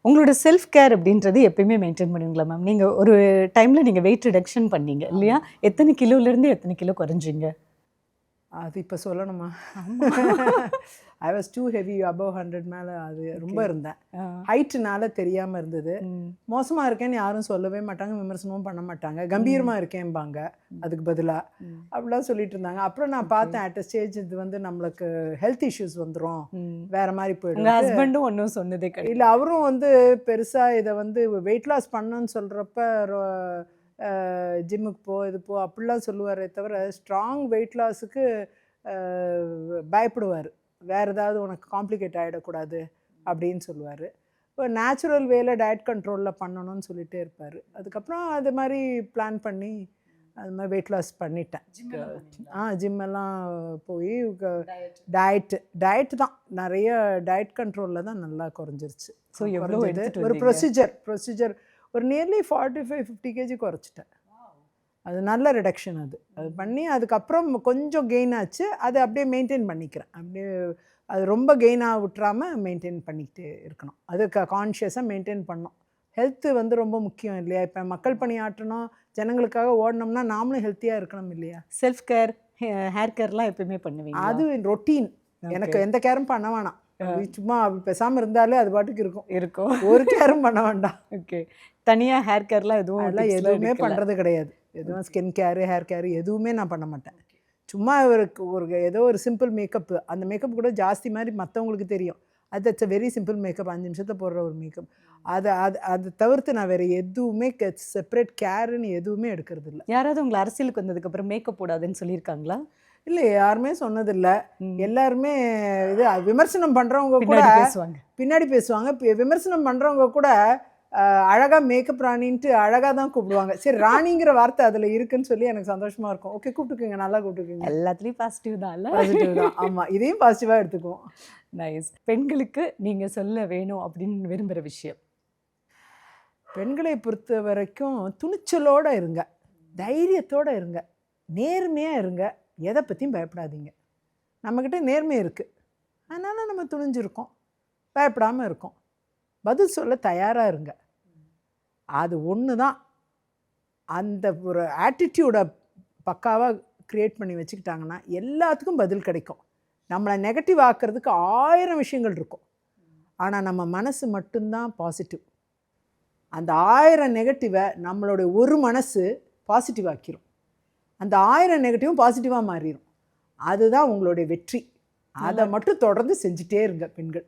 உங்களோட self care அப்படின்றது எப்பயுமே மெயின்டைன் பண்ணுவீங்களா மேம்? நீங்க ஒரு டைம்ல நீங்க வெயிட் ரிடக்ஷன் பண்ணீங்க இல்லையா? எத்தனை கிலோலேருந்து எத்தனை கிலோ குறைஞ்சீங்க? அது இப்போ சொல்லணுமா? I was too heavy above 100 மேலே அது ரொம்ப இருந்தேன். ஹைட்டுனால தெரியாமல் இருந்தது. மோசமாக இருக்கேன்னு யாரும் சொல்லவே மாட்டாங்க, விமர்சனமும் பண்ண மாட்டாங்க. கம்பீரமாக இருக்கேன்பாங்க அதுக்கு பதிலாக. அப்படிலாம் சொல்லிட்டு இருந்தாங்க. அப்புறம் நான் பார்த்தேன் அட் அ ஸ்டேஜ் இது வந்து நம்மளுக்கு ஹெல்த் இஷ்யூஸ் வந்துடும், வேற மாதிரி போயிடும். ஹஸ்பண்டும் ஒன்றும் சொன்னதே கிடையாது. இல்லை, அவரும் வந்து பெருசாக இதை வந்து வெயிட் லாஸ் பண்ணணும்னு சொல்கிறப்ப ஜிம்முக்கு போ இது போ அப்படிலாம் சொல்லுவாரே தவிர ஸ்ட்ராங் வெயிட் லாஸுக்கு பயப்படுவார். வேறு ஏதாவது உனக்கு காம்ப்ளிகேட் ஆகிடக்கூடாது அப்படின்னு சொல்லுவார். இப்போ நேச்சுரல் வேல டயட் கண்ட்ரோலில் பண்ணணும்னு சொல்லிகிட்டே இருப்பார். அதுக்கப்புறம் அது மாதிரி பிளான் பண்ணி அது மாதிரி வெயிட் லாஸ் பண்ணிட்டேன். ஜிம்மெல்லாம் போய் டயட் தான் நிறைய டயட் கண்ட்ரோலில் தான் நல்லா குறைஞ்சிருச்சு. ஸோ எவ்வளோ ஒரு ப்ரொசீஜர் ஒரு நியர்லி 45-50 கேஜி குறைச்சிட்டேன். அது நல்ல ரிடக்ஷன். அது பண்ணி அதுக்கப்புறம் கொஞ்சம் கெயின் ஆச்சு. அதை அப்படியே மெயின்டைன் பண்ணிக்கிறேன். அப்படியே அது ரொம்ப கெயினாக விட்டுறாமல் மெயின்டைன் பண்ணிக்கிட்டே இருக்கணும். அதுக்கு கான்ஷியஸாக மெயின்டைன் பண்ணணும். ஹெல்த்து வந்து ரொம்ப முக்கியம் இல்லையா? இப்போ மக்கள் பணி ஆற்றணும், ஜனங்களுக்காக ஓடணும்னா நாமளும் ஹெல்த்தியாக இருக்கணும் இல்லையா? செல்ஃப் கேர், ஹேர் கேர்லாம் எப்பயுமே பண்ணுவீங்க? அது ரொட்டீன். எனக்கு எந்த கேரும் பண்ண வேணாம். சும்மா பேசாமல் இருந்தாலே அது பாட்டுக்கு இருக்கும். ஒரு கேரும் பண்ண வேண்டாம். ஓகே. தனியாக ஹேர் கேர்லாம் எதுவுமே பண்ணுறது கிடையாது. எதுவும் ஸ்கின் கேரு, ஹேர் கேரு எதுவுமே நான் பண்ண மாட்டேன். சும்மா ஏதோ ஒரு சிம்பிள் மேக்கப். அந்த மேக்கப் கூட ஜாஸ்தி மாதிரி மற்றவங்களுக்கு தெரியும். அது இட்ஸ் வெரி சிம்பிள் மேக்கப், 5 நிமிஷத்தில் போடுற ஒரு மேக்கப். அதை தவிர்த்து நான் வேறு எதுவுமே செப்பரேட் கேருன்னு எதுவுமே எடுக்கிறது இல்லை. யாராவது உங்களை அரசியலுக்கு வந்ததுக்கப்புறம் மேக்கப் போடாதுன்னு சொல்லியிருக்காங்களா? இல்லை, யாருமே சொன்னதில்லை. எல்லாருமே இது விமர்சனம் பண்ணுறவங்க கூட பின்னாடி பேசுவாங்க. விமர்சனம் பண்ணுறவங்க கூட அழகாக மேக்கப் ராணின்ட்டு அழகாக தான் கூப்பிடுவாங்க. சரி, ராணிங்கிற வார்த்தை அதில் இருக்குன்னு சொல்லி எனக்கு சந்தோஷமாக இருக்கும். ஓகே, கூப்பிட்டுக்குங்க, நல்லா கூப்பிட்டுக்குங்க. எல்லாத்துலேயும் பாசிட்டிவ் தான். பாசிட்டிவ் தான். ஆமாம், இதையும் பாசிட்டிவாக எடுத்துக்குவோம். நைஸ். பெண்களுக்கு நீங்கள் சொல்ல வேணும் அப்படின்னு விரும்புகிற விஷயம்? பெண்களை பொறுத்த வரைக்கும் துணிச்சலோடு இருங்க, தைரியத்தோடு இருங்க, நேர்மையாக இருங்க, எதை பற்றியும் பயப்படாதீங்க. நம்மக்கிட்ட நேர்மை இருக்குது, அதனால் நம்ம துணிஞ்சிருக்கோம், பயப்படாமல் இருக்கோம். பதில் சொல்ல தயாராக இருங்க. அது ஒன்று தான். அந்த ஒரு ஆட்டிடியூடை பக்காவாக க்ரியேட் பண்ணி வச்சுக்கிட்டாங்கன்னா எல்லாத்துக்கும் பதில் கிடைக்கும். நம்மளை நெகட்டிவ் ஆக்கிறதுக்கு 1000 விஷயங்கள் இருக்கும். ஆனால் நம்ம மனசு மட்டும்தான் பாசிட்டிவ். அந்த 1000 நெகட்டிவை நம்மளுடைய ஒரு மனசு பாசிட்டிவ் ஆக்கிரும். அந்த 1000 நெகட்டிவும் பாசிட்டிவாக மாறிடும். அதுதான் உங்களுடைய வெற்றி. அதை மட்டும் தொடர்ந்து செஞ்சுட்டே இருங்க பெண்கள்.